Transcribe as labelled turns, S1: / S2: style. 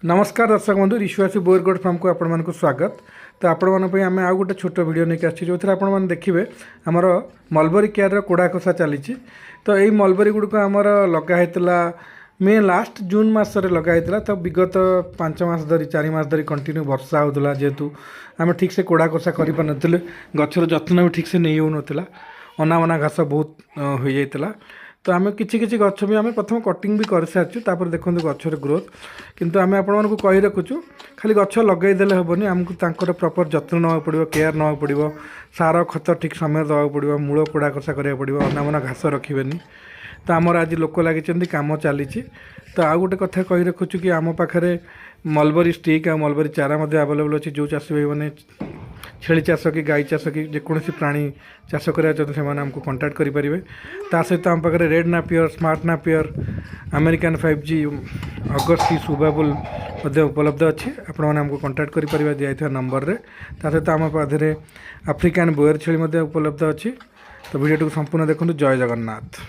S1: नमस्कार दर्शक बंधु ऋषिवासी बोरगढ़ फार्म को आपण मानक स्वागत। तो आपण मानक आम आउ गोटे छोट वीडियो नहीं आसी जो थे आपण देखिए आमर मलबरी केयर कोड़ा कषा चली। तो यही मलबरी गुड़क आमर लगाईला मे लास्ट जून मसरे लगाई तो विगत 5 मास धरी 4 मास धरी कंटिन्यू वर्षा होता जेहेतु आम ठीक से कोड़ा कषा कर गचर जत्न भी ठीक से नहीं होना अना मना घास बहुत हो जाता। तो आम कि गच भी आम प्रथम कटिंग भी कर सारी देखो गचर ग्रोथ किंतु आम आपण मानक कही रखुचु खाली गच लगेदेले हेनी आमको तांकर प्रॉपर जत्न ना पड़ो केयर ना पड़ो सार खत ठीक समय देवा पड़ो मूल कोड़ा कषा करा पड़ो अनामना घास रखेनि। तो आमर आज लोक लगी कम चली। तो आउ गोटे कथा कही रखुचु कि आम पाखे मलबरी स्टिक आ मलबरी चारा आवेलेबल अच्छी जो चाषी भाई मैंने छेली चाष कि गाई चाष कि जेकोसी प्राणी चाष करा चाहते से आमको कंटाक्ट करेंगे। ता सहित आम पाखे रेड नापियर स्मार्ट नापियर अमेरिकन 5G अगस्टी सुबाबुल उपलब्ध अच्छी आपको कंटाक्ट करेंगे दिखाई नंबर रे। ता सहित आम पाखे आफ्रिकान बोयर छेली उपलब्ध अच्छी। तो वीडियो संपूर्ण देखो। जय जगन्नाथ।